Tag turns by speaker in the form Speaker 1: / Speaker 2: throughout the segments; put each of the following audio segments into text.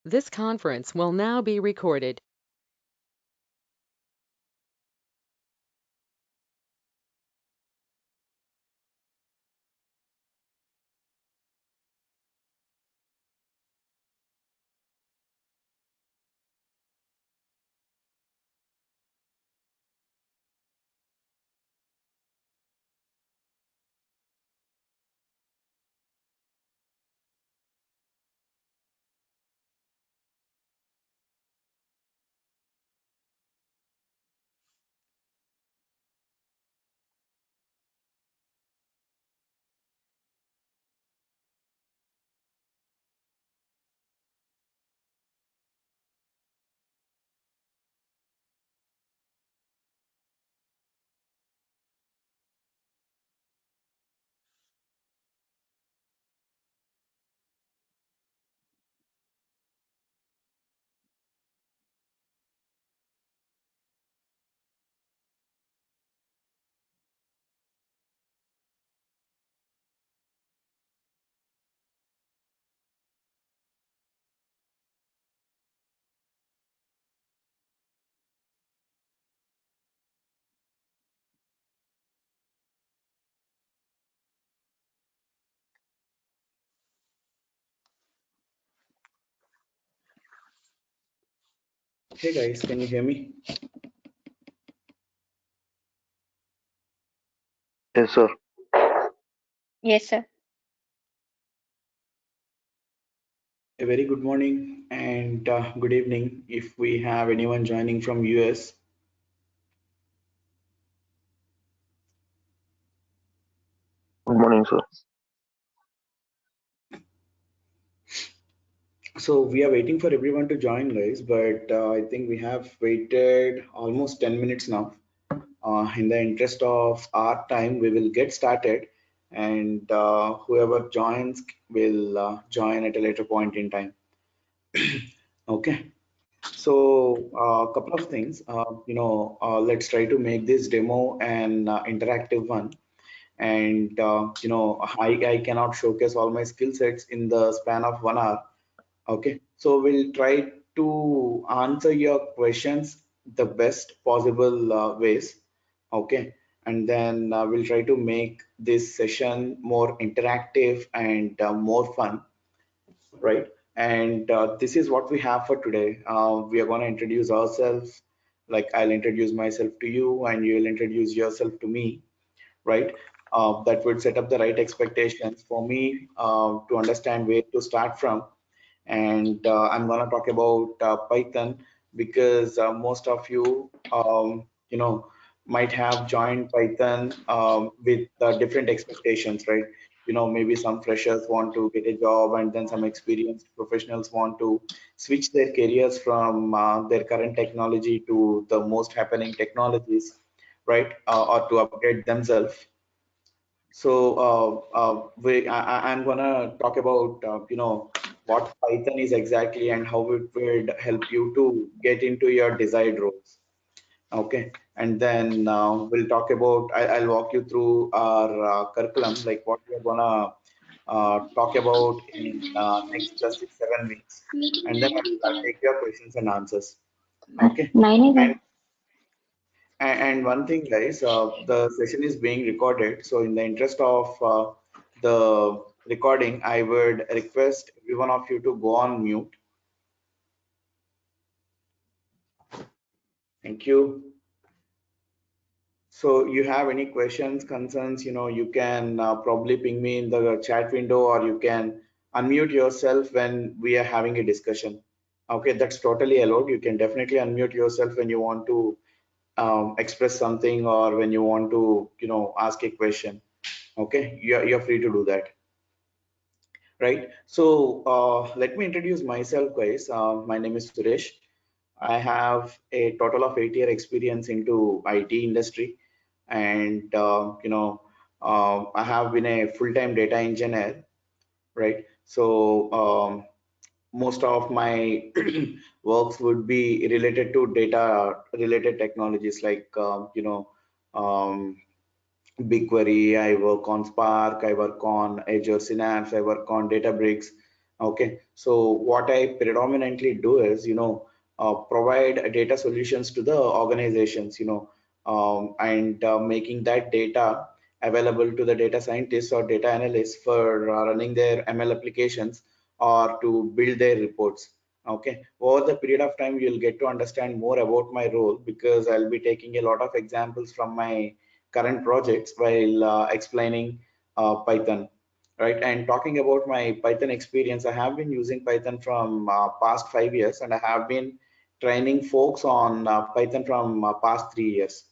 Speaker 1: This conference will now be recorded.
Speaker 2: Hey guys, can you hear me?
Speaker 3: Yes, sir.
Speaker 4: Yes, sir.
Speaker 2: A very good morning and good evening if we have anyone joining from US.
Speaker 3: Good morning, sir.
Speaker 2: So we are waiting for everyone to join, guys, but I think we have waited almost 10 minutes now. In the interest of our time, we will get started, and whoever joins will join at a later point in time. Okay. So a couple of things. Let's try to make this demo an interactive one. And I cannot showcase all my skill sets in the span of 1 hour. Okay, so we'll try to answer your questions the best possible ways. Okay, and then we'll try to make this session more interactive and more fun, right? And this is what we have for today. We are going to introduce ourselves. Like I'll introduce myself to you, and you'll introduce yourself to me, right? That would set up the right expectations for me to understand where to start from. And I'm going to talk about Python because most of you, might have joined Python with different expectations, right? Maybe some freshers want to get a job, and then some experienced professionals want to switch their careers from their current technology to the most happening technologies, right? Or to upgrade themselves. So I'm gonna talk about what Python is exactly and how it would help you to get into your desired roles. Okay, and then we'll talk about. I'll walk you through our curriculum, like what we're gonna talk about in next 6 7 weeks, and then I'll take your questions and answers. Okay,
Speaker 4: 9
Speaker 2: and one thing, guys, the session is being recorded. So, in the interest of the recording, I would request every one of you to go on mute. Thank you. So, you have any questions, concerns, you can probably ping me in the chat window, or you can unmute yourself when we are having a discussion. Okay, that's totally allowed. You can definitely unmute yourself when you want to express something or when you want to, ask a question. Okay, you're free to do that, right? So let me introduce myself, guys. My name is Suresh. I have a total of 8 year experience into IT industry, and I have been a full-time data engineer, right? So most of my works would be related to data related technologies like um, BigQuery. I work on Spark, I work on Azure Synapse, I work on Databricks, Okay, so what I predominantly do is, provide data solutions to the organizations, and making that data available to the data scientists or data analysts for running their ML applications or to build their reports. Okay, over the period of time, you'll get to understand more about my role because I'll be taking a lot of examples from my current projects while explaining Python. Right, and talking about my Python experience, I have been using Python from past 5 years, and I have been training folks on Python from past 3 years.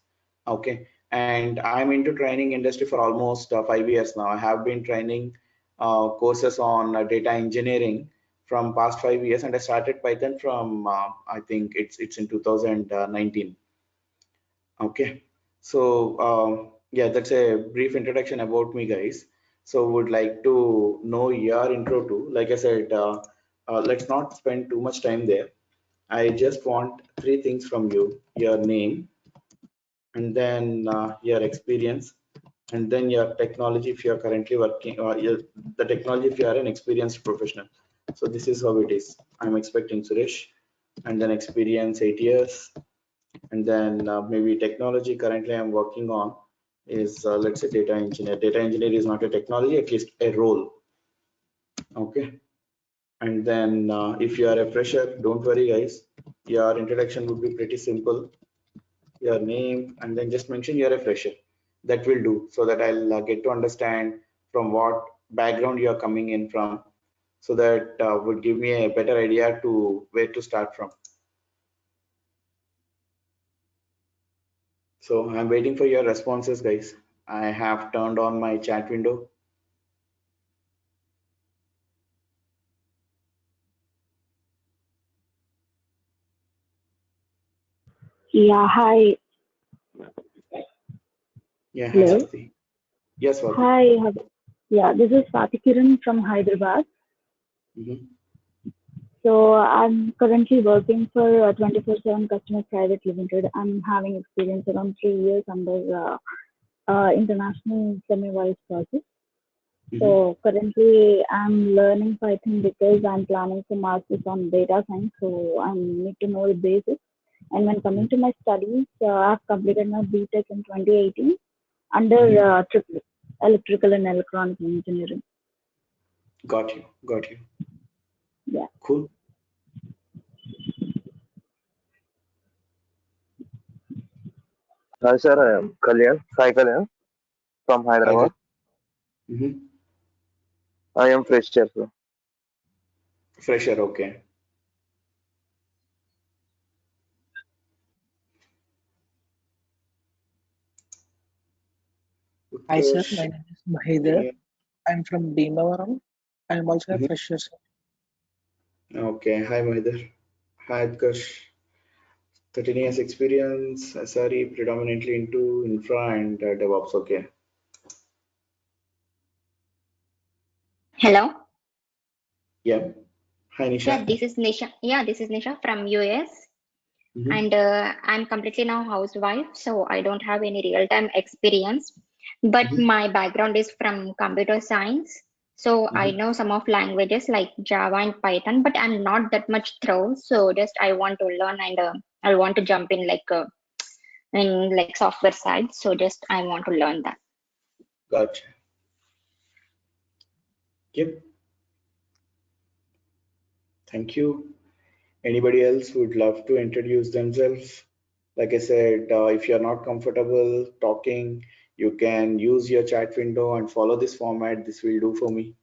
Speaker 2: Okay, and I'm into training industry for almost 5 years now. I have been training courses on data engineering from past 5 years, and I started Python from I think it's in 2019. Okay, so yeah, that's a brief introduction about me, guys. So would like to know your intro too. Like I said, let's not spend too much time there. I just want three things from you: your name, and then your experience, and then your technology if you are currently working, or the technology if you are an experienced professional. So this is how it is. I'm expecting Suresh, and then experience 8 years, and then maybe technology currently I'm working on is let's say data engineer. Data engineer is not a technology, at least a role. Okay, and then if you are a fresher, don't worry guys, your introduction would be pretty simple. Your name, and then just mention you're a fresher. That will do, so that I'll get to understand from what background you are coming in from, so that would give me a better idea to where to start from. So I'm waiting for your responses, guys. I have turned on my chat window.
Speaker 5: Yeah, hi.
Speaker 2: Yeah, hi
Speaker 5: Hello.
Speaker 2: Swati. Yes, Swati.
Speaker 5: Hi. Yeah, this is Swati Kiran from Hyderabad.
Speaker 2: Mm-hmm.
Speaker 5: So I'm currently working for 24/7 Customers Private Limited. I'm having experience around 3 years under international semi-wise project.
Speaker 2: Mm-hmm.
Speaker 5: So currently I'm learning Python because I'm planning to masters on data science. So I need to know the basics. And when coming to my studies, I've completed my BTech in 2018 under
Speaker 2: Mm-hmm.
Speaker 5: triple electrical and electronic engineering.
Speaker 2: Got you. Got you.
Speaker 5: Yeah.
Speaker 2: Cool.
Speaker 3: Hi, sir. I am Kalyan, Sai Kalyan from
Speaker 2: Hi,
Speaker 3: Hyderabad.
Speaker 2: good. Mm-hmm.
Speaker 3: I am fresher, sir.
Speaker 2: Fresher, okay.
Speaker 6: Hi sir,
Speaker 2: Utkarsh,
Speaker 6: my name is Mahidhar.
Speaker 2: continue.
Speaker 6: I'm from Bhimavaram. I am also a
Speaker 2: Mm-hmm.
Speaker 6: fresher, sir.
Speaker 2: Okay. Hi, Mahidhar. Hi, Utkarsh. 13 years experience, sorry, predominantly into infra and DevOps. Okay.
Speaker 4: Hello.
Speaker 2: Yeah. Hi,
Speaker 4: Yeah,
Speaker 2: Nisha.
Speaker 4: this is Nisha. Yeah, this is Nisha from US,
Speaker 2: Mm-hmm.
Speaker 4: and I'm completely now housewife, so I don't have any real-time experience. But
Speaker 2: Mm-hmm.
Speaker 4: my background is from computer science, so I
Speaker 2: Mm-hmm.
Speaker 4: know some of languages like Java and Python, but I'm not that much through. So just I want to learn, and I want to jump in like software side. So just I want to learn that.
Speaker 2: Gotcha. Yep. Thank you. Anybody else would love to introduce themselves? Like I said, if you're not comfortable talking, you can use your chat window and follow this format. This will do for me.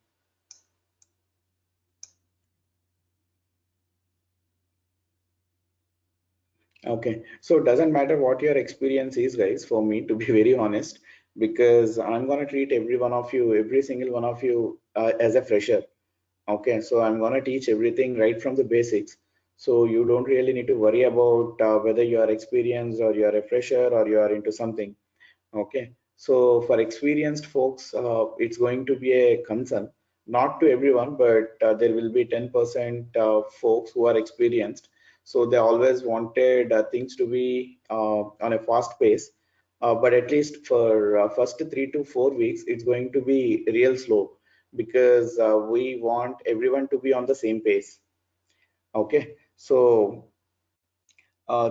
Speaker 2: Okay. So it doesn't matter what your experience is, guys, for me, to be very honest, because I'm going to treat every one of you, every single one of you, as a fresher. Okay. So I'm going to teach everything right from the basics. So you don't really need to worry about whether you are experienced or you are a fresher or you are into something. Okay, so for experienced folks, it's going to be a concern, not to everyone, but there will be 10% folks who are experienced. So they always wanted things to be on a fast pace. But at least for first 3 to 4 weeks, it's going to be real slow. because we want everyone to be on the same pace. Okay, so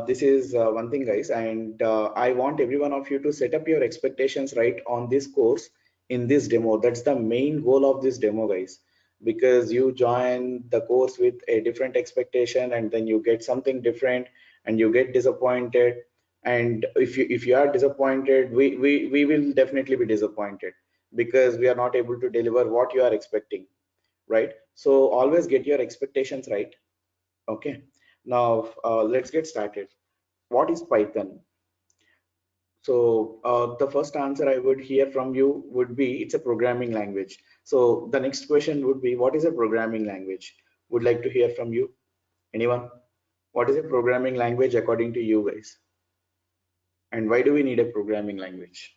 Speaker 2: this is one thing, guys, and I want every one of you to set up your expectations right on this course in this demo. That's the main goal of this demo, guys, because you join the course with a different expectation and then you get something different and you get disappointed. And if you are disappointed, we will definitely be disappointed because we are not able to deliver what you are expecting, right? So always get your expectations right. Okay, now let's get started. What is Python? So the first answer I would hear from you would be it's a programming language. So the next question would be, what is a programming language? Would like to hear from you. Anyone? What is a programming language according to you guys? And why do we need a programming language?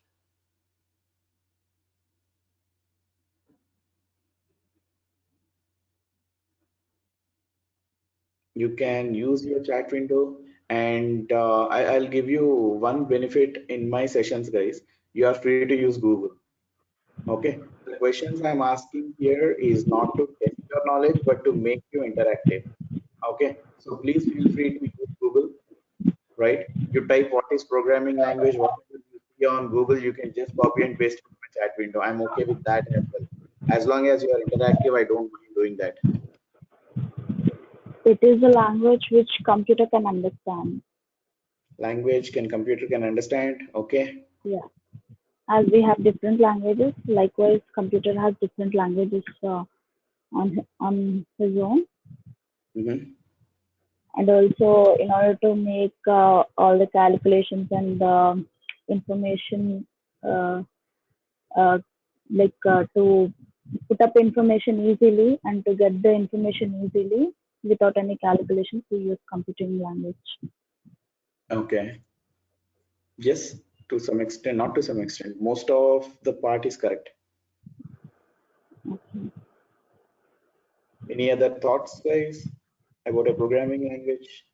Speaker 2: You can use your chat window, and I'll give you one benefit in my sessions, guys. You are free to use Google. Okay, the questions I'm asking here is not to test your knowledge, but to make you interactive. Okay, so please feel free to use Google, right? You type what is programming language, whatever you see on Google, you can just copy and paste from my chat window. I'm okay with that as well. As long as you are interactive, I don't mind doing that.
Speaker 5: It is a language which computer can understand.
Speaker 2: Language can computer can understand. Okay.
Speaker 5: Yeah. As we have different languages, likewise, computer has different languages on his own.
Speaker 2: Mm-hmm.
Speaker 5: And also, in order to make all the calculations and information, uh, uh, to put up information easily and to get the information easily without any calculations, we use computing language.
Speaker 2: Okay. Yes, to some extent, not to some extent. Most of the part is correct.
Speaker 5: Okay.
Speaker 2: Any other thoughts, guys, about a programming language?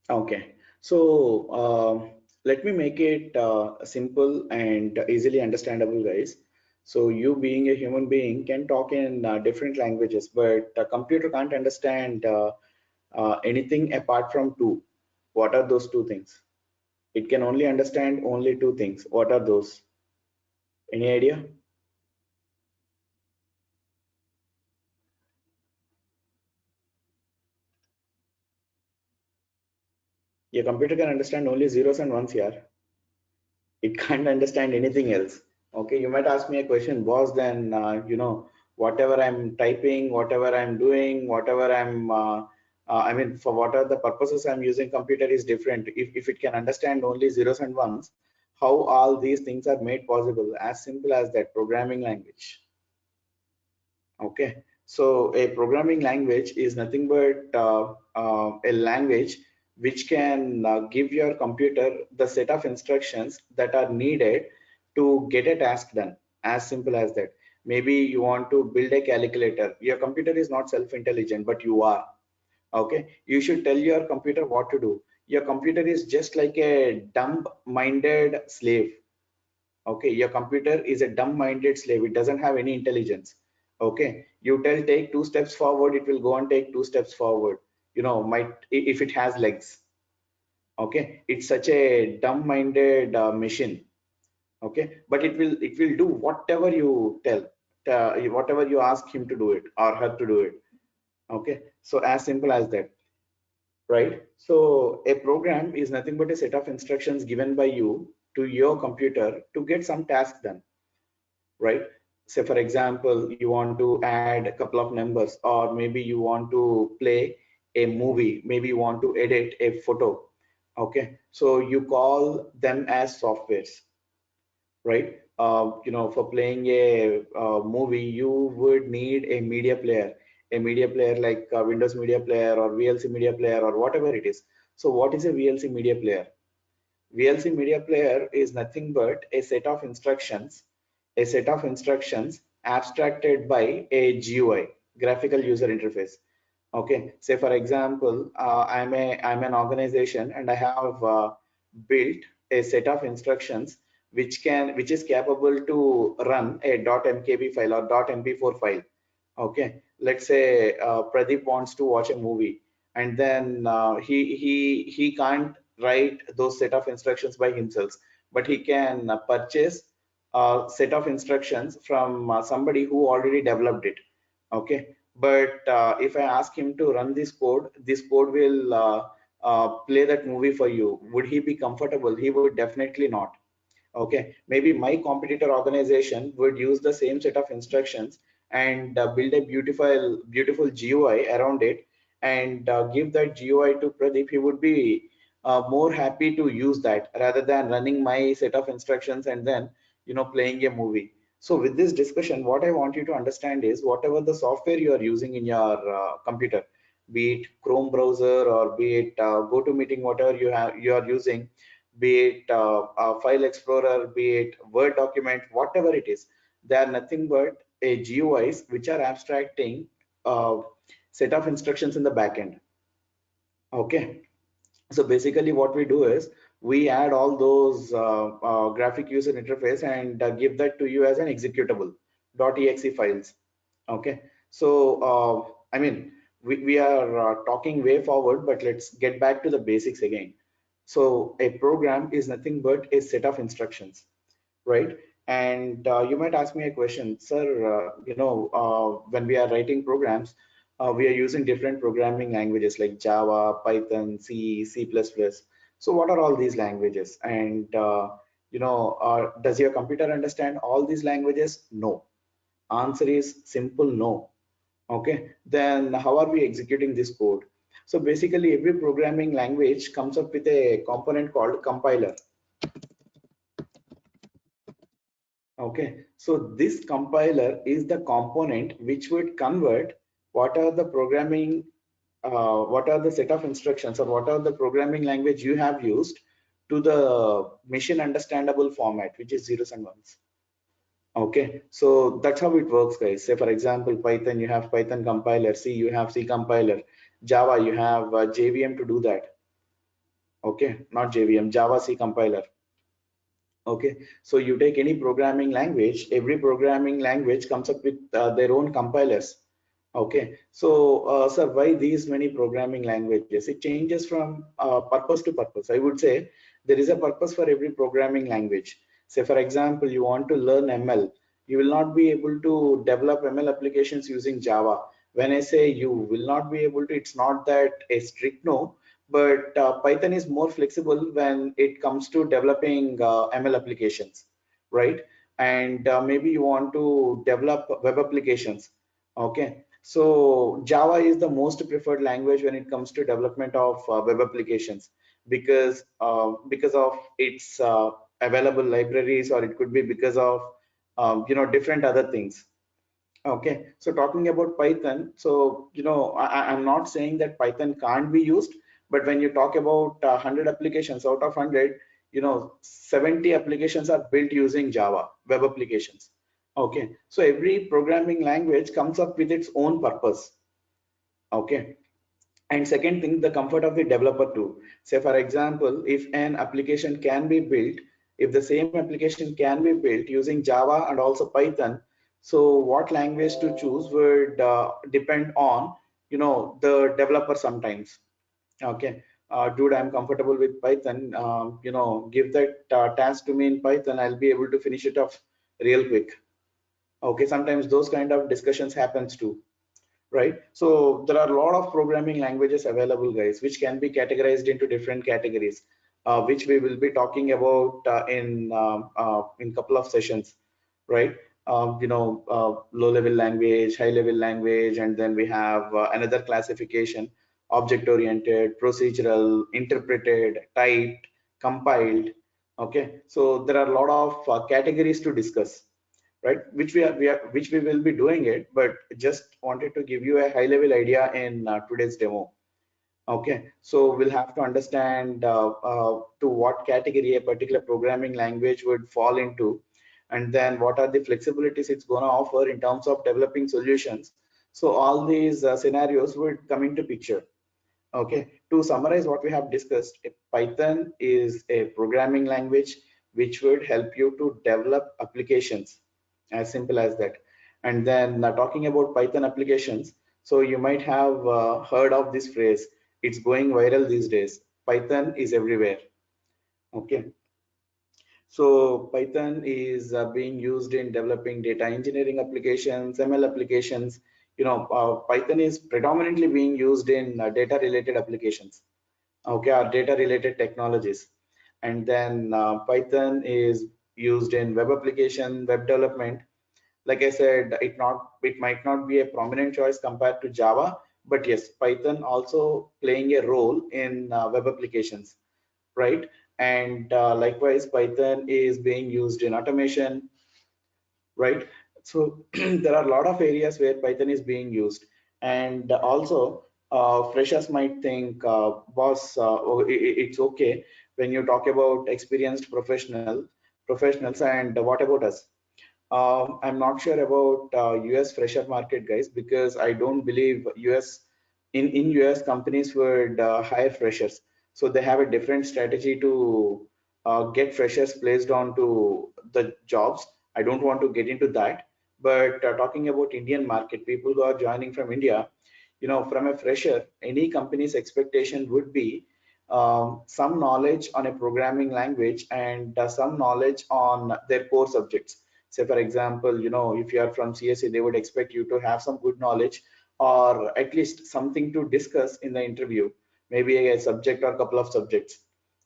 Speaker 2: Okay, so let me make it simple and easily understandable, guys. So you being a human being can talk in different languages, but the computer can't understand anything apart from two. What are those two things? It can only understand only two things. What are those? Any idea? Your computer can understand only zeros and ones here. It can't understand anything else. Okay, you might ask me a question, boss, then whatever I'm typing, whatever I'm doing, whatever I mean, for what are the purposes I'm using computer is different. If it can understand only zeros and ones, how all these things are made possible? As simple as that, programming language. Okay, so a programming language is nothing but a language which can give your computer the set of instructions that are needed to get a task done. As simple as that. Maybe you want to build a calculator. Your computer is not self-intelligent, but you are. Okay, you should tell your computer what to do. Your computer is just like a dumb-minded slave. Okay, your computer is a dumb-minded slave. It doesn't have any intelligence. Okay, you tell take 2 steps forward, it will go and take 2 steps forward. Might if it has legs. Okay, it's such a dumb-minded machine. Okay, but it will do whatever you tell, whatever you ask him to do it or her to do it. Okay, so as simple as that, right? So a program is nothing but a set of instructions given by you to your computer to get some task done, right? Say for example, you want to add a couple of numbers, or maybe you want to play a movie, maybe you want to edit a photo. Okay, so you call them as softwares, right? For playing a movie, you would need a media player like Windows Media Player or VLC Media Player or whatever it is. So what is a VLC Media Player? VLC Media Player is nothing but a set of instructions abstracted by a GUI. graphical user interface. Okay, say for example, I'm an organization and I have built a set of instructions which is capable to run a .mkb file or .mp4 file. Okay, let's say Pradeep wants to watch a movie, and then he can't write those set of instructions by himself, but he can purchase a set of instructions from somebody who already developed it. Okay, but if I ask him to run this code will play that movie for you. Would he be comfortable? He would definitely not. Okay, maybe my competitor organization would use the same set of instructions and build a beautiful GUI around it and give that GUI to Pradeep. He would be more happy to use that rather than running my set of instructions and then playing a movie. So with this discussion, what I want you to understand is whatever the software you are using in your computer, be it Chrome browser or be it GoToMeeting, whatever you are using, be it File Explorer, be it Word document, whatever it is, they are nothing but a GUIs which are abstracting a set of instructions in the backend. Okay, so basically what we do is we add all those graphic user interface and give that to you as an executable .exe files. Okay, so I mean we are talking way forward, but let's get back to the basics again. So a program is nothing but a set of instructions, right? And you might ask me a question, sir, when we are writing programs, we are using different programming languages like Java, Python, C, C++. So what are all these languages? And does your computer understand all these languages? No. Answer is simple no. Okay, then how are we executing this code? So basically every programming language comes up with a component called compiler. Okay, so this compiler is the component which would convert what are the programming, what are the set of instructions or what are the programming language you have used to the machine understandable format, which is zeros and ones. Okay, so that's how it works, guys. Say for example, Python, you have Python compiler, C, you have C compiler, Java, you have JVM to do that. Okay, not JVM, Java C compiler. Okay, so you take any programming language, every programming language comes up with their own compilers. Okay, so sir, why these many programming languages? It changes from purpose to purpose. I would say there is a purpose for every programming language. Say for example, you want to learn ML, you will not be able to develop ML applications using Java. When I say you will not be able to, it's not that a strict no, but Python is more flexible when it comes to developing ML applications, right? And maybe you want to develop web applications. Okay, so Java is the most preferred language when it comes to development of web applications because of its available libraries, or it could be because of different other things. Okay, so talking about Python, so I'm not saying that Python can't be used, but when you talk about 100 applications out of 100, 70 applications are built using Java web applications. Okay, so every programming language comes up with its own purpose. Okay, and second thing, the comfort of the developer too. Say for example, if an application can be built, if the same application can be built using Java and also Python, so what language to choose would depend on the developer sometimes. Okay, dude, I'm comfortable with Python. Give that task to me in Python, I'll be able to finish it off real quick. Okay, sometimes those kind of discussions happens too, right? So there are a lot of programming languages available, guys, which can be categorized into different categories, which we will be talking about in couple of sessions, right? Low level language, high level language, and then we have another classification: object oriented, procedural, interpreted, typed, compiled. Okay, so there are a lot of categories to discuss, right? Which we will be doing it, but just wanted to give you a high level idea in today's demo. Okay, so we'll have to understand to what category a particular programming language would fall into, and then what are the flexibilities it's going to offer in terms of developing solutions So all these scenarios would come into picture. Okay, to summarize what we have discussed, Python is a programming language which would help you to develop applications, as simple as that. And then talking about Python applications, so you might have heard of this phrase, it's going viral these days. Python is everywhere. Okay, so Python is being used in developing data engineering applications, ML applications. Python is predominantly being used in data related applications, okay, or data related technologies. And then Python is used in web application, web development. Like I said, it might not be a prominent choice compared to Java, but yes, Python also playing a role in web applications, right? And likewise, Python is being used in automation, right? So there are a lot of areas where Python is being used. And also, freshers might think, boss, it's okay when you talk about experienced professionals, and what about us? I'm not sure about US fresher market, guys, because I don't believe in US companies would hire freshers. So they have a different strategy to get freshers placed onto the jobs. I don't want to get into that. But talking about Indian market, people who are joining from India, from a fresher, any company's expectation would be some knowledge on a programming language and some knowledge on their core subjects. Say, for example, if you are from CSE, they would expect you to have some good knowledge or at least something to discuss in the interview, maybe a subject or a couple of subjects.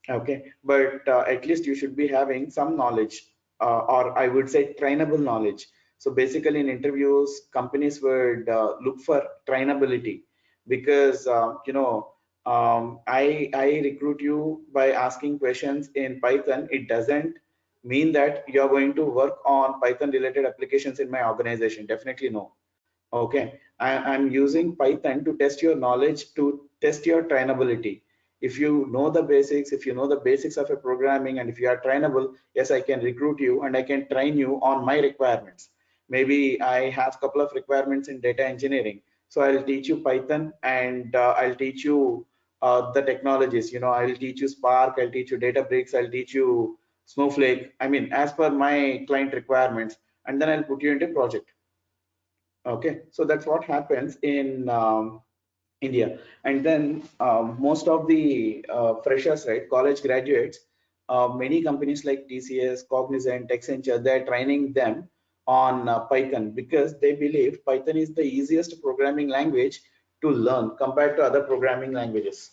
Speaker 2: Okay, but at least you should be having some knowledge, or I would say trainable knowledge. So basically, in interviews, companies would look for trainability because I recruit you by asking questions in Python. It doesn't mean that you are going to work on Python related applications in my organization. Definitely no. Okay, I'm using Python to test your knowledge, to test your trainability. If you know the basics, if you know the basics of a programming, and if you are trainable, yes, I can recruit you and I can train you on my requirements. Maybe I have a couple of requirements in data engineering, so I'll teach you Python and I'll teach you the technologies. I'll teach you Spark, I'll teach you Databricks, I'll teach you Snowflake. I mean, as per my client requirements, and then I'll put you into project. Okay, so that's what happens in India. And then most of the freshers, right, college graduates, many companies like TCS, Cognizant, Accenture, they're training them on Python because they believe Python is the easiest programming language to learn compared to other programming languages.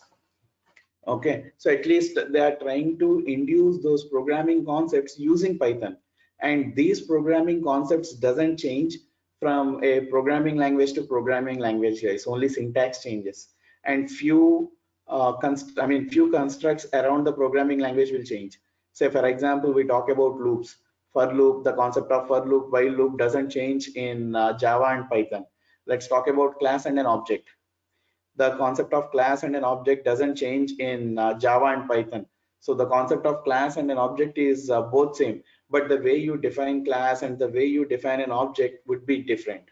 Speaker 2: Okay, so at least they are trying to induce those programming concepts using Python, and these programming concepts doesn't change from a programming language to programming language, guys. Only syntax changes, and few constructs around the programming language will change. Say, for example, we talk about loops. For loop, the concept of for loop, while loop doesn't change in Java and Python. Let's talk about class and an object. The concept of class and an object doesn't change in Java and Python. So the concept of class and an object is both same, but the way you define class and the way you define an object would be different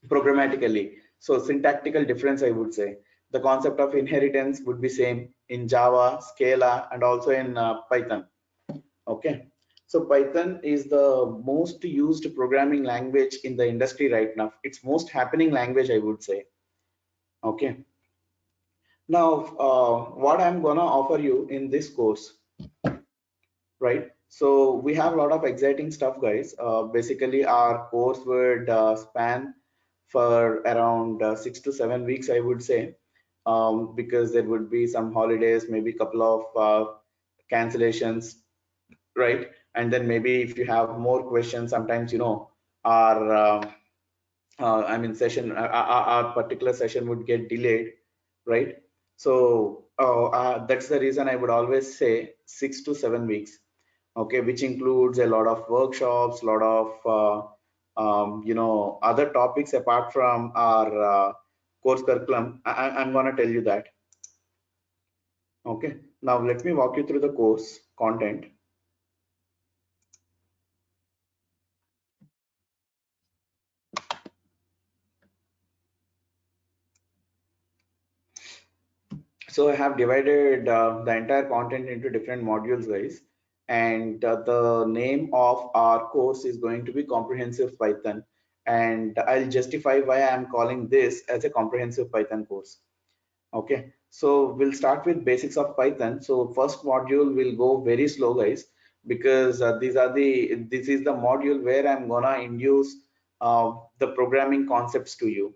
Speaker 2: programmatically. So syntactical difference, I would say. The concept of inheritance would be same in Java, Scala, and also in Python. Okay. So Python is the most used programming language in the industry right now. It's most happening language, I would say. Okay. Now, what I'm gonna offer you in this course, right? So we have a lot of exciting stuff, guys. Basically, our course would span for around 6 to 7 weeks, I would say, because there would be some holidays, maybe a couple of cancellations, right? And then maybe if you have more questions, sometimes our I mean session, our particular session would get delayed, right? So that's the reason I would always say 6 to 7 weeks, okay, which includes a lot of workshops, a lot of other topics apart from our course curriculum. I'm gonna tell you that. Okay, now let me walk you through the course content. So I have divided the entire content into different modules, guys. And the name of our course is going to be Comprehensive Python. And I'll justify why I'm calling this as a comprehensive Python course. Okay, so we'll start with basics of Python. So first module will go very slow, guys, because this is the module where I'm gonna introduce the programming concepts to you,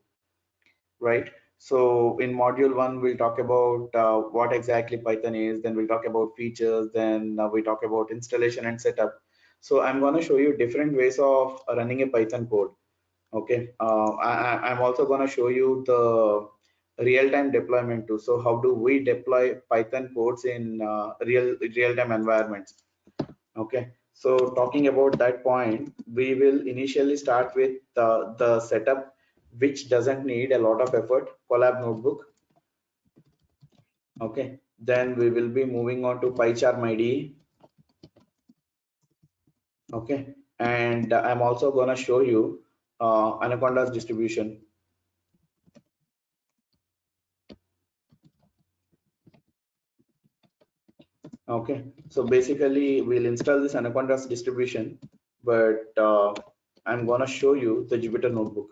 Speaker 2: right? So in module one, we'll talk about what exactly Python is, then we'll talk about features, then we talk about installation and setup. So I'm going to show you different ways of running a Python code. Okay, I'm also going to show you the real-time deployment too. So how do we deploy Python codes in real-time environments? Okay, so talking about that point, we will initially start with the setup, which doesn't need a lot of effort, Collab notebook. Okay, then we will be moving on to PyCharm IDE. Okay, and I'm also gonna show you Anaconda's distribution. Okay, so basically we'll install this Anaconda's distribution, but I'm gonna show you the Jupyter notebook.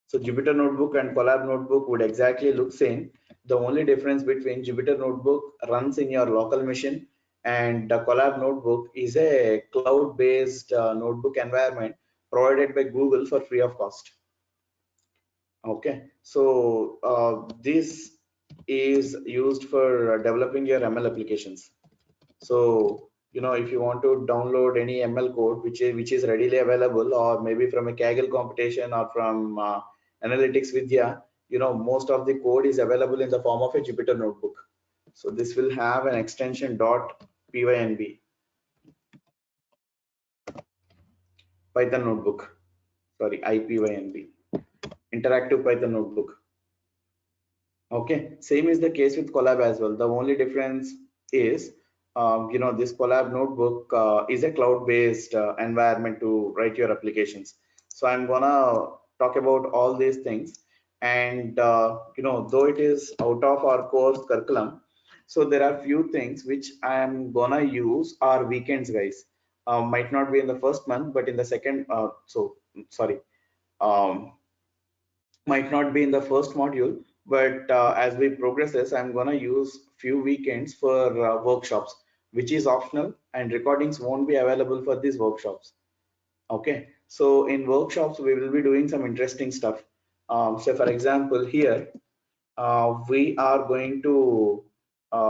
Speaker 2: So Jupyter Notebook and Colab Notebook would exactly look same. The only difference between Jupyter Notebook runs in your local machine and the Colab Notebook is a cloud-based notebook environment provided by Google for free of cost. Okay, so this is used for developing your ML applications. So, you know, if you want to download any ML code which is readily available, or maybe from a Kaggle competition or from Analytics Vidya, you know, most of the code is available in the form of a Jupyter notebook. So this will have an extension .pynb, Python notebook, sorry, IPYNB, interactive Python notebook. Okay, same is the case with Collab as well. The only difference is, you know, this Collab notebook is a cloud-based environment to write your applications. So I'm gonna talk about all these things, and you know, though it is out of our course curriculum, so there are few things which I am gonna use our weekends, guys. Might not be in the first month, but in the second. Sorry. Um, might not be in the first module, but as we progresses, I'm gonna use few weekends for workshops, which is optional, and recordings won't be available for these workshops. Okay, so in workshops we will be doing some interesting stuff. So for example, here we are going to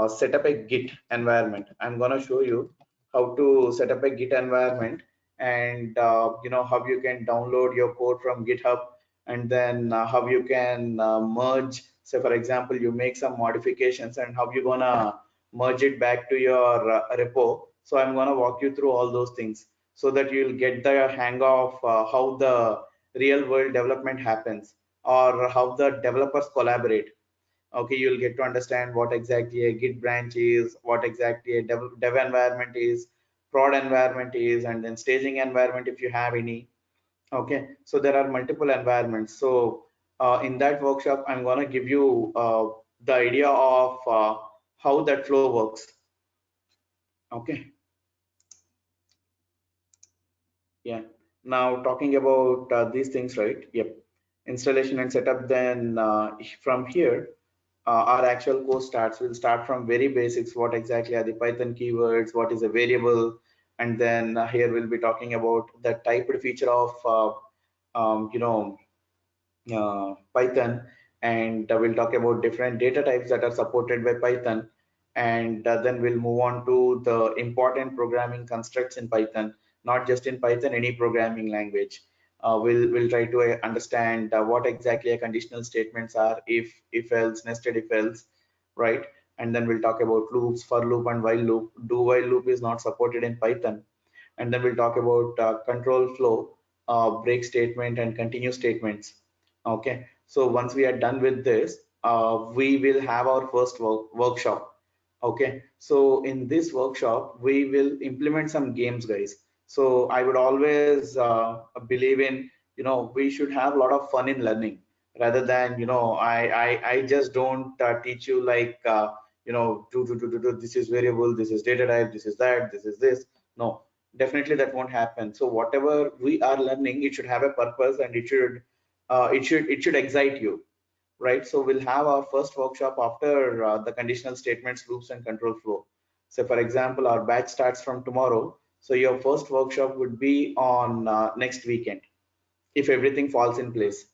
Speaker 2: set up a Git environment. I'm going to show you how to set up a Git environment, and you know, how you can download your code from GitHub, and then how you can merge. Say for example, you make some modifications, and how you're gonna merge it back to your repo. So I'm gonna walk you through all those things so that you'll get the hang of how the real world development happens, or how the developers collaborate. Okay, you'll get to understand what exactly a Git branch is, what exactly a dev environment is, prod environment is, and then staging environment if you have any. Okay, so there are multiple environments. So in that workshop, I'm going to give you the idea of how that flow works. Okay, yeah. Now talking about these things, right? Yep. Installation and setup. Then from here, our actual course starts. We'll start from very basics. What exactly are the Python keywords? What is a variable? And then here we'll be talking about the typed feature of you know, Python, and we'll talk about different data types that are supported by Python, and then we'll move on to the important programming constructs in Python, not just in Python, any programming language. We'll try to understand what exactly a conditional statements are, if else, nested if else, right? And then we'll talk about loops, for loop and while loop. Do while loop is not supported in Python. And then we'll talk about control flow, break statement, and continue statements. Okay, so once we are done with this, we will have our first workshop. Okay, so in this workshop we will implement some games, guys. So I would always believe in, you know, we should have a lot of fun in learning. rather than, I just don't teach you like, this is variable, this is data type, this is that, this is this. No, definitely that won't happen. So whatever we are learning, it should have a purpose, and it should excite you, right? So we'll have our first workshop after the conditional statements, loops, and control flow. So for example, our batch starts from tomorrow. So your first workshop would be on next weekend, if everything falls in place.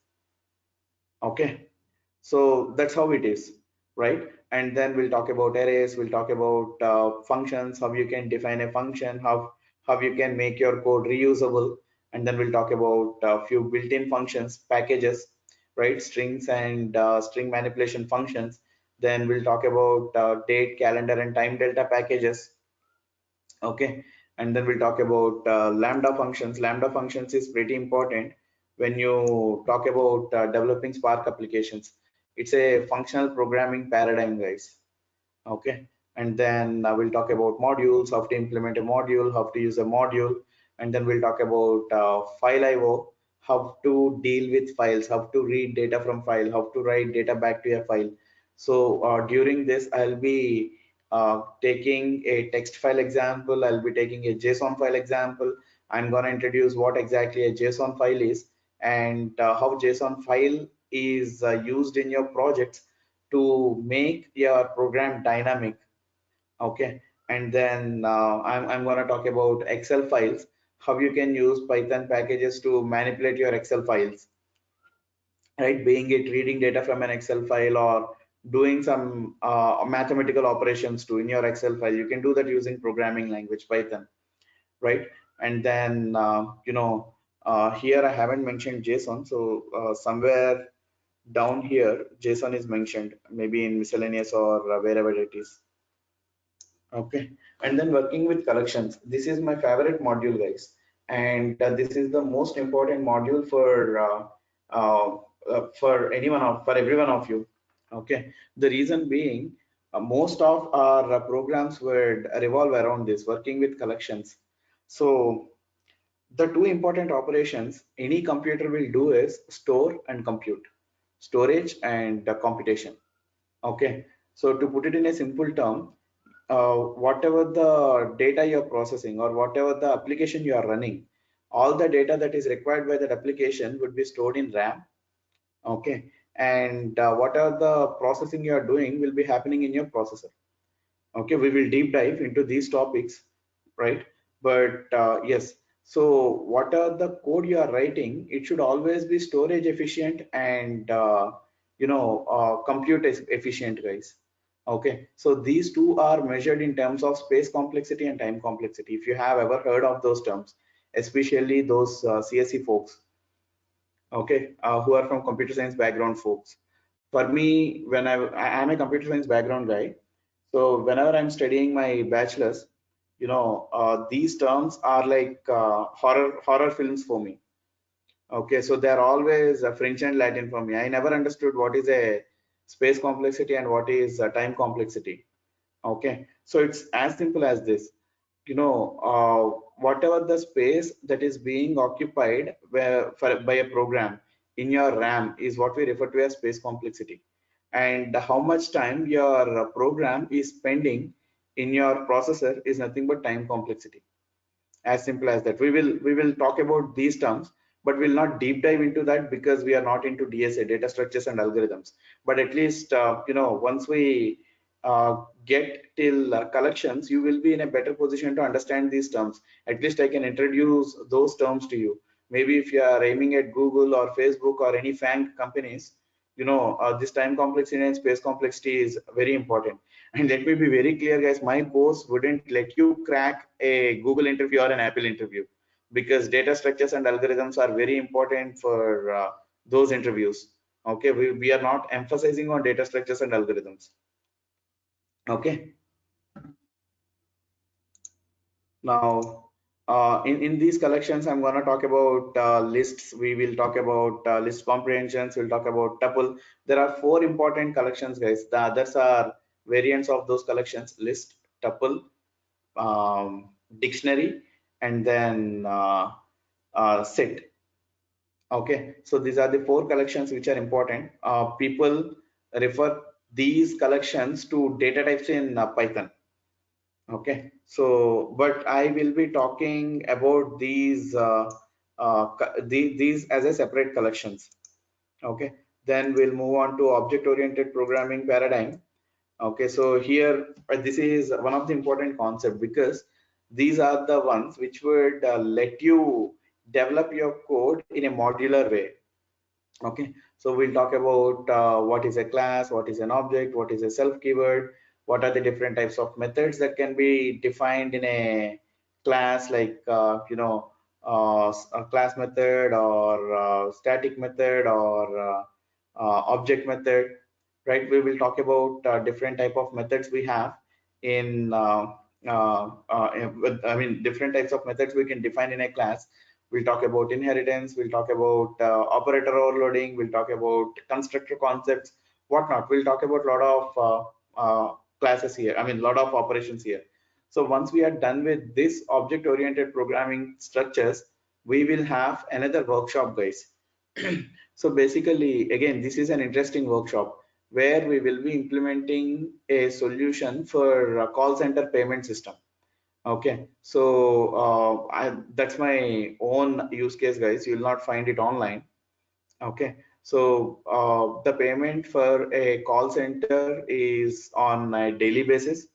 Speaker 2: Okay, so that's how it is, right? And then we'll talk about arrays, we'll talk about functions, how you can define a function, how you can make your code reusable, and then we'll talk about a few built-in functions, packages, right? Strings and string manipulation functions. Then we'll talk about date, calendar, and time delta packages. Okay, and then we'll talk about lambda functions. Lambda functions is pretty important when you talk about developing Spark applications. It's a functional programming paradigm, guys. Okay, and then we'll talk about modules, how to implement a module, how to use a module, and then we'll talk about file IO, how to deal with files, how to read data from file, how to write data back to a file. So during this, I'll be taking a text file example, I'll be taking a JSON file example. I'm going to introduce what exactly a JSON file is, and how JSON file is used in your projects to make your program dynamic. Okay, and then I'm going to talk about Excel files, how you can use Python packages to manipulate your Excel files, right? Being it reading data from an Excel file, or doing some mathematical operations too in your Excel file. You can do that using programming language Python, right? And then here I haven't mentioned JSON, so somewhere down here JSON is mentioned, maybe in miscellaneous or wherever it is. Okay, and then working with collections. This is my favorite module, guys, and this is the most important module for for every one of you. Okay, the reason being, most of our programs would revolve around this, working with collections. So the two important operations any computer will do is store and compute, storage and computation. Okay, so to put it in a simple term, whatever the data you're processing or whatever the application you are running, all the data that is required by that application would be stored in RAM. Okay, and whatever the processing you are doing will be happening in your processor. Okay, we will deep dive into these topics, right? But yes, so what are the code you are writing, it should always be storage efficient and compute efficient, guys. Okay, so these two are measured in terms of space complexity and time complexity, if you have ever heard of those terms, especially those CSE folks, okay, who are from computer science background folks. For me, when I'm a computer science background guy, so whenever I'm studying my bachelor's, these terms are like horror films for me. Okay, so they're always French and Latin for me. I never understood what is a space complexity and what is time complexity. Okay, so it's as simple as this. Whatever the space that is being occupied by a program in your RAM is what we refer to as space complexity, and how much time your program is spending in your processor is nothing but time complexity. As simple as that. We will talk about these terms, but we'll not deep dive into that because we are not into DSA, data structures and algorithms. But at least once we get till collections, you will be in a better position to understand these terms. At least I can introduce those terms to you. Maybe if you are aiming at Google or Facebook or any FANG companies, this time complexity and space complexity is very important. And let me be very clear, guys, my course wouldn't let you crack a Google interview or an Apple interview, because data structures and algorithms are very important for those interviews. Okay, we are not emphasizing on data structures and algorithms. Okay, now in these collections, I'm going to talk about lists. We will talk about list comprehensions. We'll talk about tuple. There are four important collections, guys. The others are variants of those collections: list, tuple, dictionary, and then set. Okay, so these are the four collections which are important. People refer these collections to data types in Python. Okay, so but I will be talking about these as a separate collections. Okay, then we'll move on to object-oriented programming paradigm. Okay, so here this is one of the important concept because these are the ones which would let you develop your code in a modular way. Okay, so we'll talk about what is a class, what is an object, what is a self keyword, what are the different types of methods that can be defined in a class, like a class method or static method or object method, right? We will talk about different type of methods we have in I mean different types of methods we can define in a class. We'll talk about inheritance, we'll talk about operator overloading, we'll talk about constructor concepts, whatnot. We'll talk about a lot of classes here, I mean a lot of operations here. So once we are done with this object oriented programming structures, we will have another workshop, guys. So basically, again, this is an interesting workshop where we will be implementing a solution for a call center payment system. Okay, so that's my own use case, guys. You will not find it online. Okay, so the payment for a call center is on a daily basis.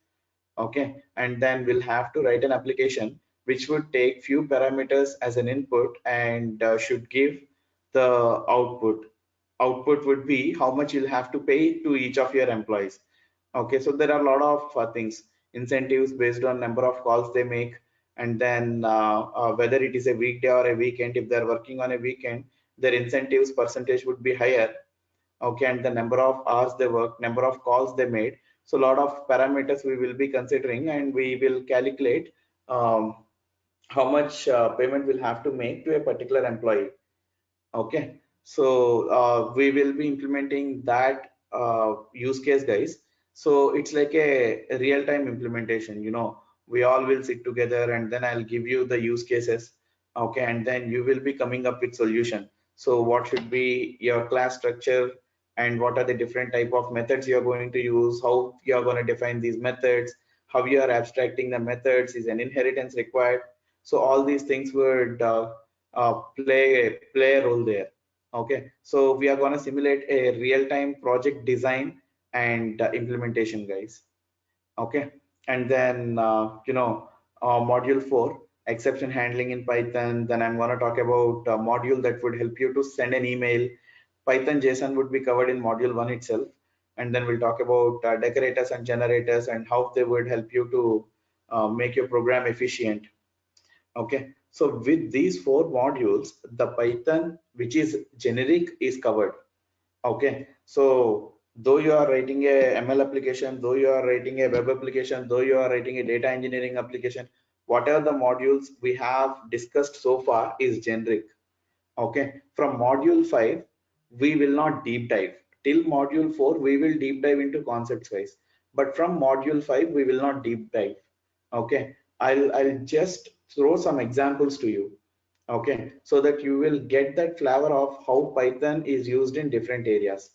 Speaker 2: Okay, and then we'll have to write an application which would take few parameters as an input and should give the output. Output would be how much you'll have to pay to each of your employees. Okay, so there are a lot of things, incentives based on number of calls they make, and then whether it is a weekday or a weekend. If they're working on a weekend, their incentives percentage would be higher. Okay, and the number of hours they work, number of calls they made. So a lot of parameters we will be considering, and we will calculate how much payment we'll have to make to a particular employee. Okay, so we will be implementing that use case, guys. So it's like a real-time implementation. We all will sit together, and then I'll give you the use cases. Okay, and then you will be coming up with solution. So what should be your class structure, and what are the different type of methods you are going to use? How you are going to define these methods? How you are abstracting the methods? Is an inheritance required? So all these things would play a role there. Okay, so we are going to simulate a real-time project design and implementation, guys. Okay, and then module 4, exception handling in Python. Then I'm going to talk about a module that would help you to send an email. Python JSON would be covered in module 1 itself, and then we'll talk about decorators and generators and how they would help you to make your program efficient. Okay, so with these four modules, the Python, which is generic, is covered. Okay, so though you are writing a ML application, though you are writing a web application, though you are writing a data engineering application, whatever the modules we have discussed so far is generic. Okay, from module 5, we will not deep dive. Till module 4, we will deep dive into concepts, guys. But from module 5, we will not deep dive. Okay, I'll just throw some examples to you. Okay, so that you will get that flavor of how Python is used in different areas.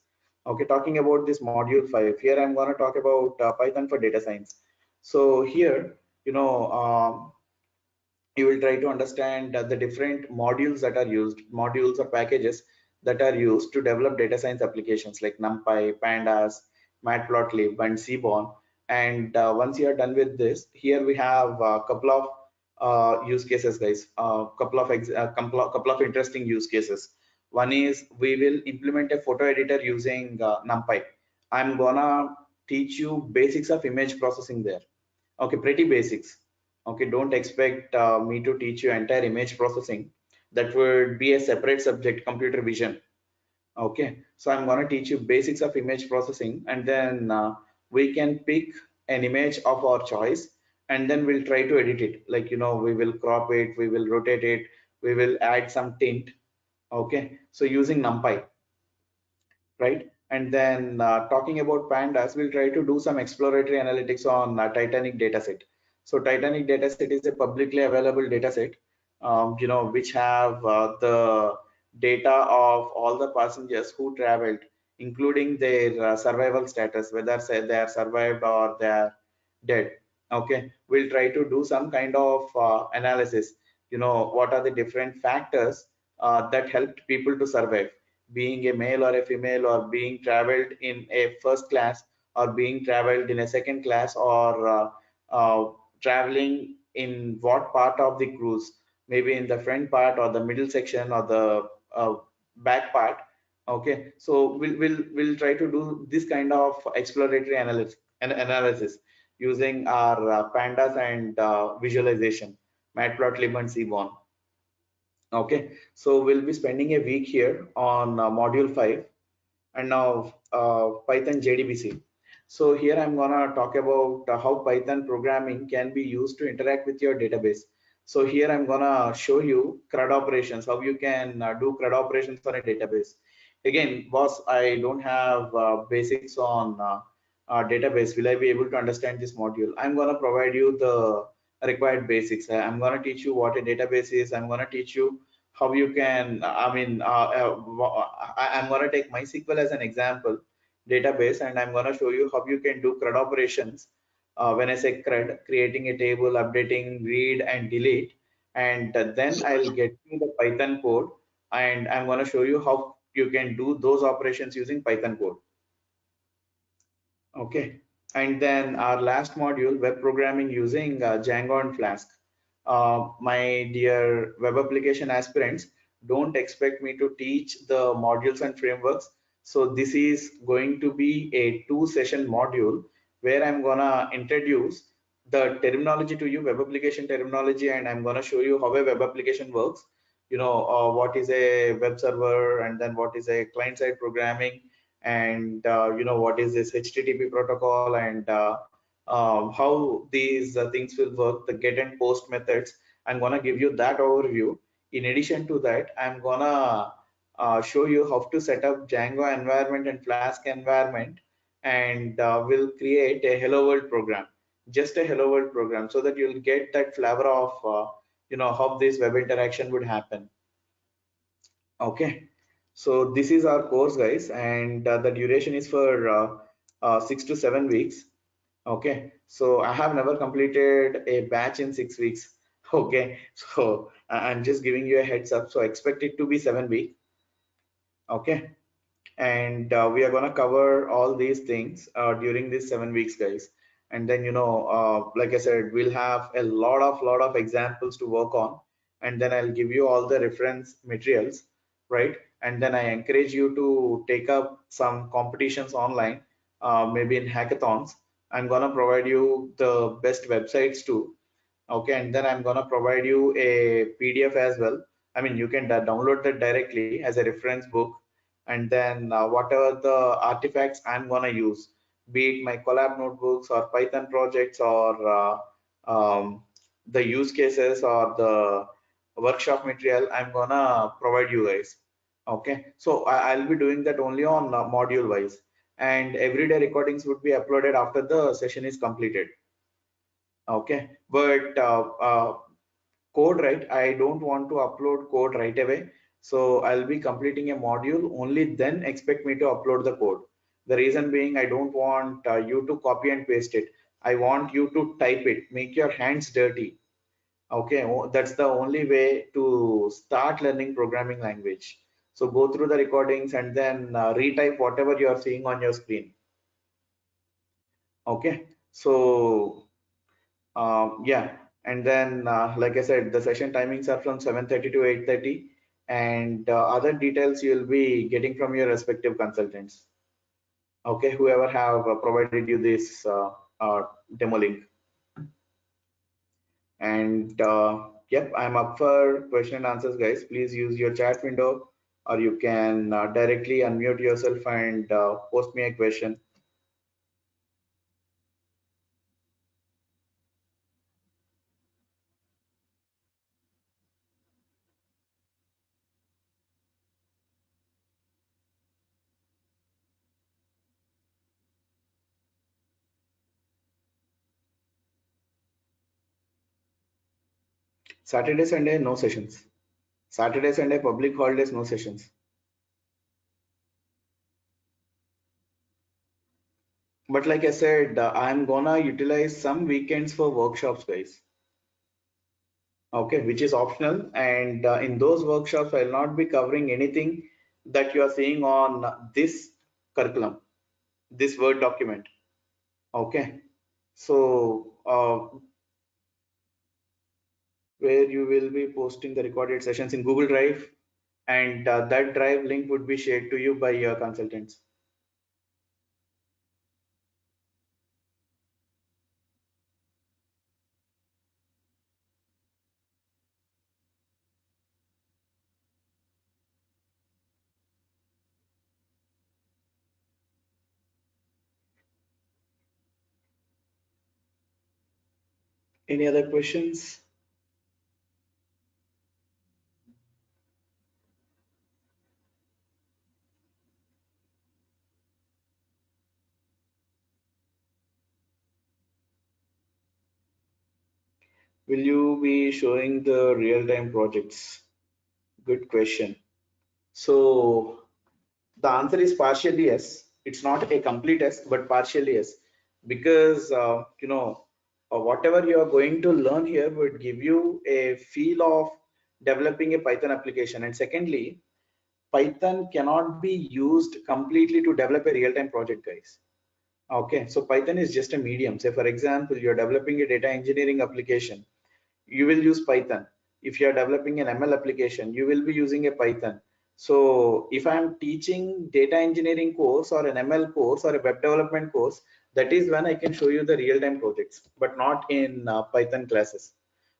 Speaker 2: Okay, talking about this module 5, here I'm going to talk about Python for data science. So here, you will try to understand the different modules that are used, modules or packages that are used to develop data science applications like NumPy, Pandas, Matplotlib, and Seaborn. And once you are done with this, here we have a couple of use cases, guys. Couple of interesting use cases. One is we will implement a photo editor using NumPy. I'm gonna teach you basics of image processing there. Okay, pretty basics. Okay, don't expect me to teach you entire image processing. That would be a separate subject, computer vision. Okay, so I'm going to teach you basics of image processing, and then we can pick an image of our choice, and then we'll try to edit it. Like, we will crop it, we will rotate it, we will add some tint. Okay, so using NumPy, right? And then talking about pandas, we'll try to do some exploratory analytics on Titanic dataset. So Titanic dataset is a publicly available dataset, which have the data of all the passengers who traveled, including their survival status, whether say they are survived or they are dead. Okay, we'll try to do some kind of analysis. What are the different factors that helped people to survive, being a male or a female, or being traveled in a first class, or being traveled in a second class, or traveling in what part of the cruise, maybe in the front part or the middle section or the back part. Okay, so we'll try to do this kind of exploratory analysis using our pandas and visualization, matplotlib and seaborn. Okay, so we'll be spending a week here on module 5, and now Pythonjdbc. So here I'm gonna talk about how Python programming can be used to interact with your database. So here I'm gonna show you CRUD operations, how you can do CRUD operations on a database. Again, boss, I don't have basics on database. Will I be able to understand this module? I'm gonna provide you the required basics. I'm gonna teach you what a database is. I'm gonna teach you how you can, I'm going to take MySQL as an example database, and I'm going to show you how you can do CRUD operations. When I say CRUD, creating a table, updating, read and delete, and then I'll get to the Python code, and I'm going to show you how you can do those operations using Python code. Okay, and then our last module, web programming using Django and Flask. My dear web application aspirants, don't expect me to teach the modules and frameworks. So this is going to be a 2-session module where I'm gonna introduce the terminology to you, web application terminology, and I'm gonna show you how a web application works. What is a web server, and then what is a client-side programming, and what is this HTTP protocol, and how these things will work, the get and post methods. I'm gonna give you that overview. In addition to that, I'm gonna show you how to set up Django environment and Flask environment, and we'll create a hello world program, just a hello world program, so that you'll get that flavor of how this web interaction would happen. Okay, so this is our course, guys, and the duration is for 6 to 7 weeks. Okay, so I have never completed a batch in 6 weeks. Okay, so I'm just giving you a heads up. So expect it to be 7 weeks. Okay, and we are gonna cover all these things during these 7 weeks, guys. And then like I said, we'll have a lot of examples to work on, and then I'll give you all the reference materials, right? And then I encourage you to take up some competitions online, maybe in hackathons. I'm gonna provide you the best websites too. Okay, and then I'm gonna provide you a PDF as well. I mean, you can download that directly as a reference book, and then whatever the artifacts I'm gonna use, be it my collab notebooks or Python projects, or the use cases or the workshop material, I'm gonna provide you guys. Okay, so I'll be doing that only on module wise, and everyday recordings would be uploaded after the session is completed. Okay, but code, right, I don't want to upload code right away. So I'll be completing a module, only then expect me to upload the code. The reason being, I don't want you to copy and paste it. I want you to type it, make your hands dirty. Okay, that's the only way to start learning programming language. So go through the recordings and then retype whatever you are seeing on your screen. Okay, so yeah, and then like I said, the session timings are from 7:30 to 8:30, and other details you'll be getting from your respective consultants. Okay, whoever have provided you this demo link. And yep, I'm up for question and answers, guys. Please use your chat window, or you can directly unmute yourself and post me a question. Saturday, Sunday, no sessions. Saturday, Sunday, public holidays, no sessions. But like I said, I'm gonna utilize some weekends for workshops, guys. Okay, which is optional. And in those workshops, I'll not be covering anything that you are seeing on this curriculum, this Word document. Okay, so where you will be posting the recorded sessions in Google Drive, and that drive link would be shared to you by your consultants. Any other questions? Will you be showing the real-time projects? Good question. So the answer is partially yes. It's not a complete yes, but partially yes, because whatever you are going to learn here would give you a feel of developing a Python application. And secondly, Python cannot be used completely to develop a real-time project, guys. Okay, so Python is just a medium. Say, for example, you're developing a data engineering application, you will use Python. If you are developing an ML application, you will be using a Python. So if I'm teaching data engineering course or an ML course or a web development course, that is when I can show you the real-time projects, but not in Python classes.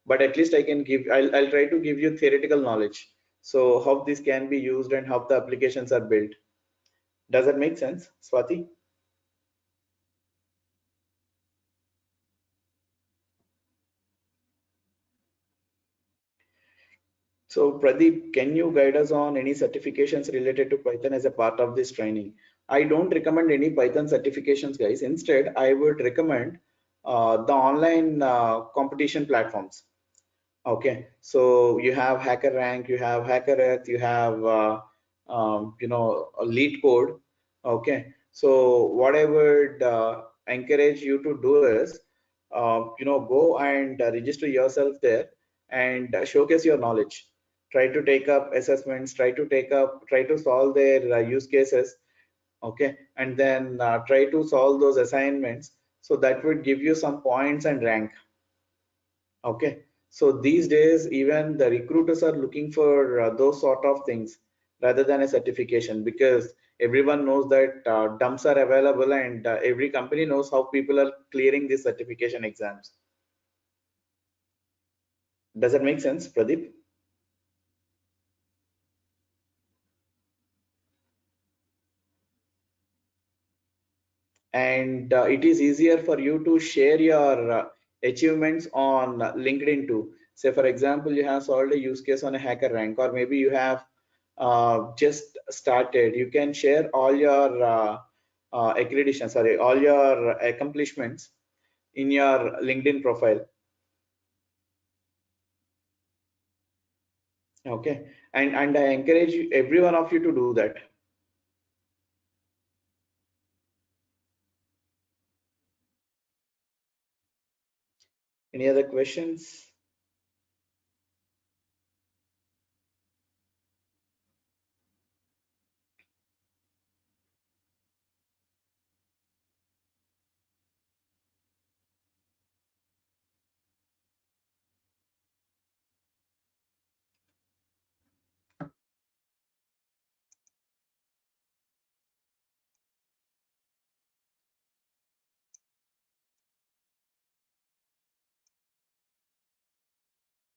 Speaker 2: But at least I can give, I'll try to give you theoretical knowledge. So how this can be used and how the applications are built. Does that make sense, Swati? So Pradeep, can you guide us on any certifications related to Python as a part of this training? I don't recommend any Python certifications, guys. Instead, I would recommend the online competition platforms. Okay, so you have Hacker Rank, you have Hacker Earth, you have a Lead Code. Okay, so what I would encourage you to do is go and register yourself there and showcase your knowledge. Try to take up assessments, try to solve their use cases. Okay, and then try to solve those assignments. So that would give you some points and rank. Okay, so these days, even the recruiters are looking for those sort of things rather than a certification, because everyone knows that dumps are available, and every company knows how people are clearing these certification exams. Does that make sense, Pradeep? And it is easier for you to share your achievements on LinkedIn too. Say, for example, you have solved a use case on a hacker rank, or maybe you have just started. You can share all your accreditation, sorry, all your accomplishments in your LinkedIn profile. Okay, and I encourage every one of you to do that. Any other questions?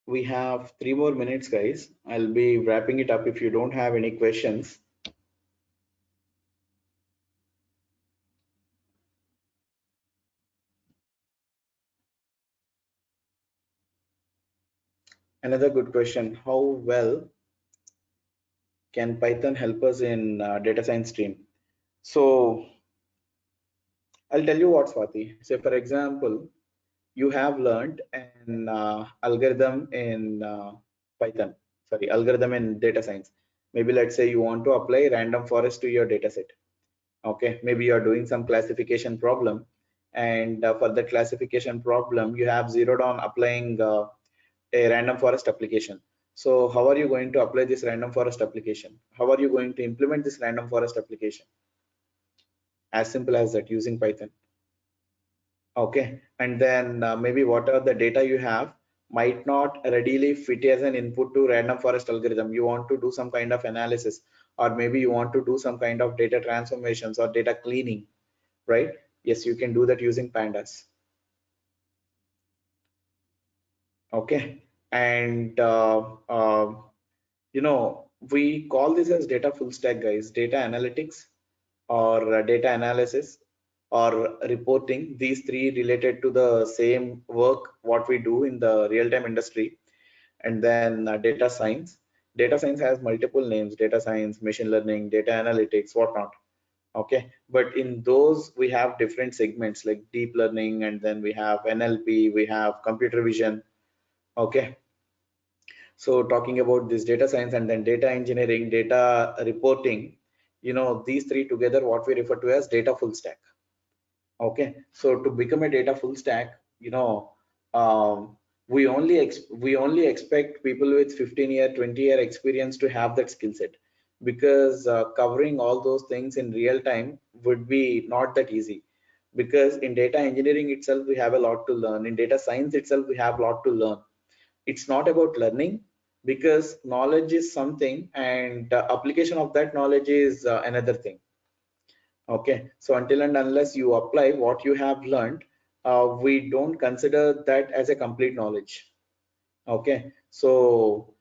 Speaker 2: We have 3 more minutes, guys. I'll be wrapping it up if you don't have any questions. Another good question. How well can Python help us in data science stream? So I'll tell you what, Swati. Say, for example, you have learned an algorithm in Python, sorry, algorithm in data science. Maybe let's say you want to apply random forest to your data set. Okay, maybe you are doing some classification problem, and for the classification problem, you have zeroed on applying a random forest application. So how are you going to apply this random forest application? How are you going to implement this random forest application? As simple as that, using Python. Okay, and then maybe what are the data you have might not readily fit as an input to random forest algorithm. You want to do some kind of analysis, or maybe you want to do some kind of data transformations or data cleaning, right? Yes, you can do that using pandas. Okay, and we call this as data full stack, guys. Data analytics or data analysis or reporting, these three related to the same work what we do in the real-time industry. And then data science. Data science has multiple names: data science, machine learning, data analytics, whatnot. Okay, but in those we have different segments like deep learning, and then we have NLP, we have computer vision. Okay, so talking about this data science and then data engineering, data reporting, these three together, what we refer to as data full stack. Okay, so to become a data full stack, we only expect people with 15-year, 20-year experience to have that skill set, because covering all those things in real time would be not that easy. Because in data engineering itself, we have a lot to learn. In data science itself, we have a lot to learn. It's not about learning, because knowledge is something, and application of that knowledge is another thing. Okay, so until and unless you apply what you have learned, we don't consider that as a complete knowledge. Okay, so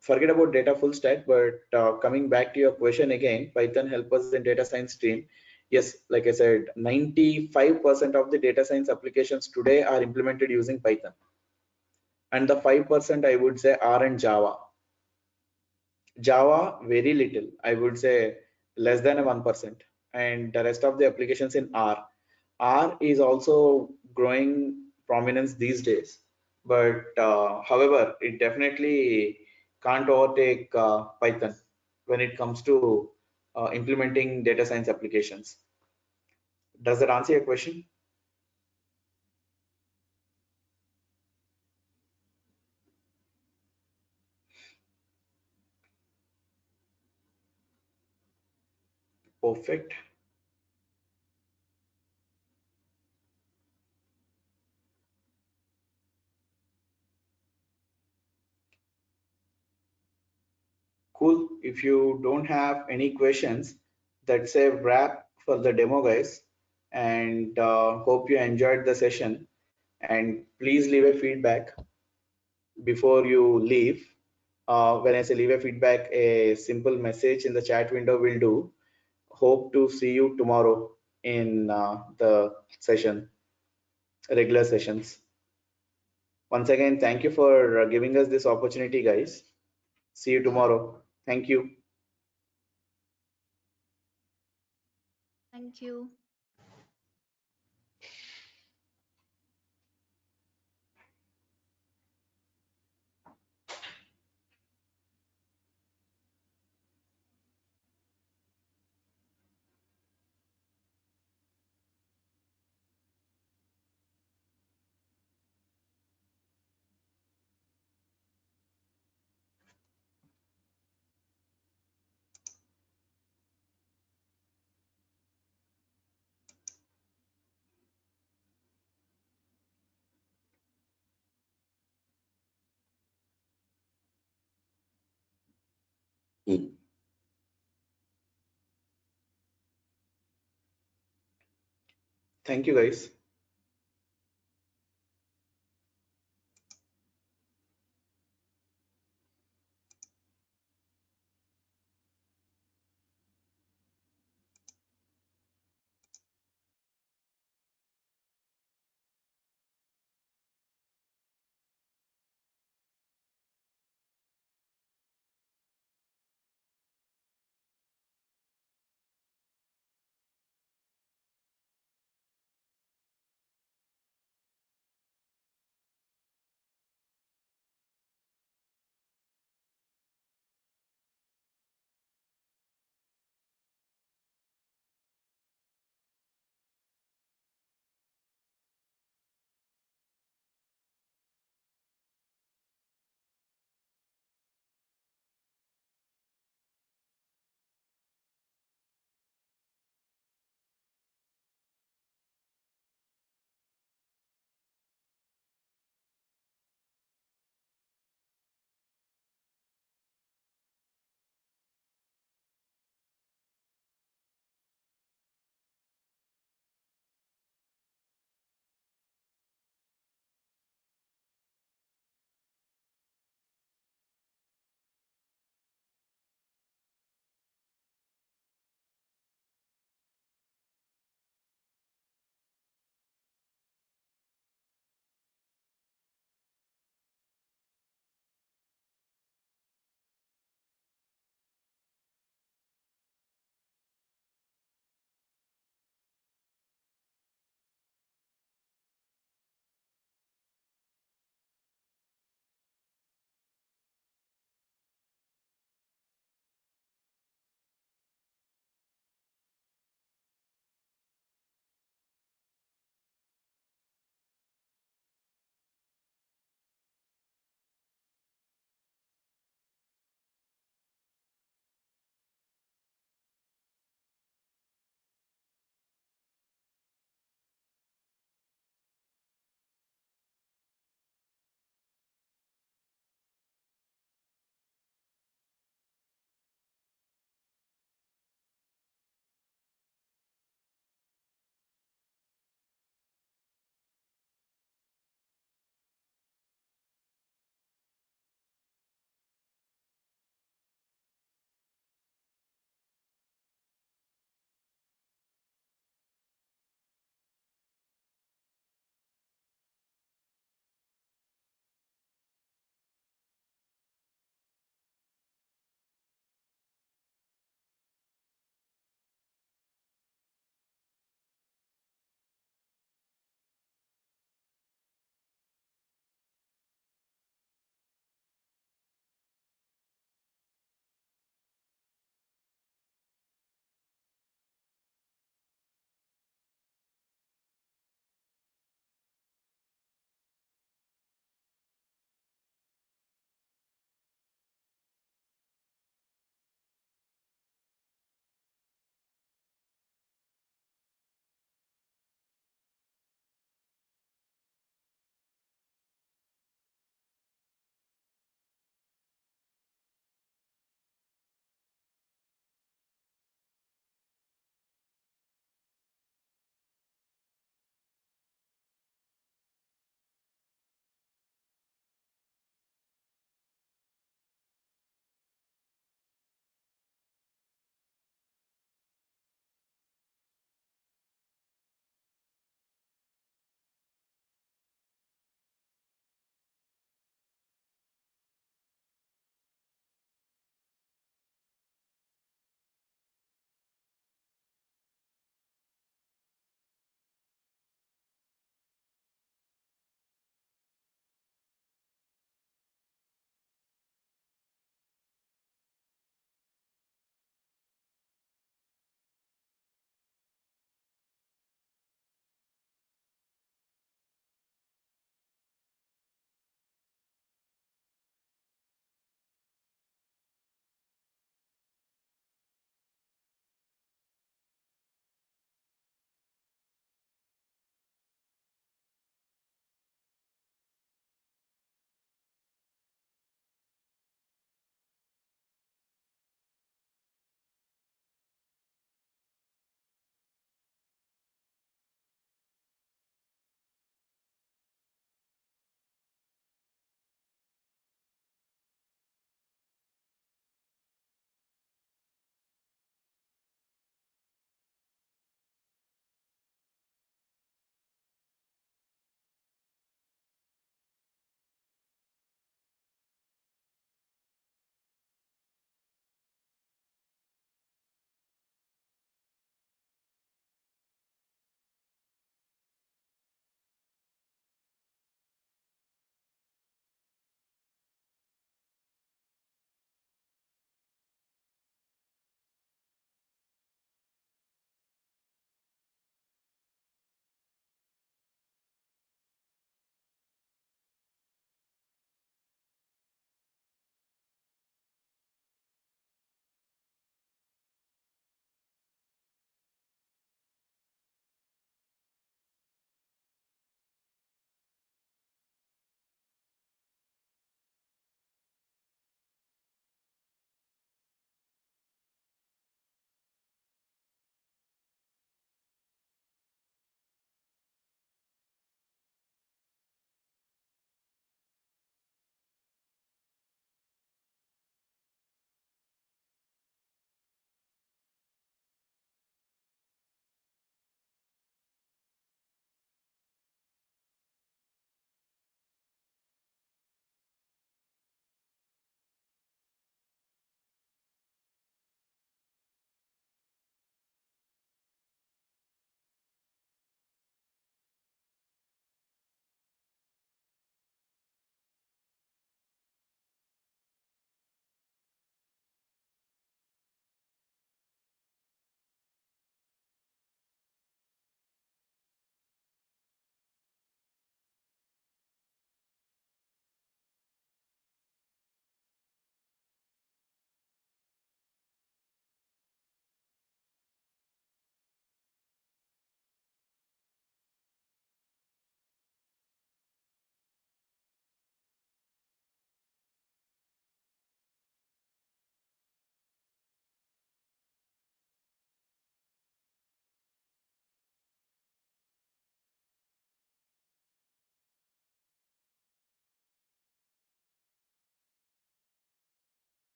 Speaker 2: forget about data full stack, but coming back to your question again, Python help us in data science stream. Yes, like I said, 95% of the data science applications today are implemented using Python, and the 5% I would say are in Java. Java, very little, I would say less than a 1%, and the rest of the applications in R. R is also growing prominence these days, but however, it definitely can't overtake Python when it comes to implementing data science applications. Does that answer your question? Perfect. Cool. If you don't have any questions, that's a wrap for the demo, guys. And hope you enjoyed the session. And please leave a feedback before you leave. When I say leave a feedback, a simple message in the chat window will do. Hope to see you tomorrow in the session, regular sessions. Once again, thank you for giving us this opportunity, guys. See you tomorrow. Thank you.
Speaker 7: Thank you.
Speaker 2: Thank you, guys.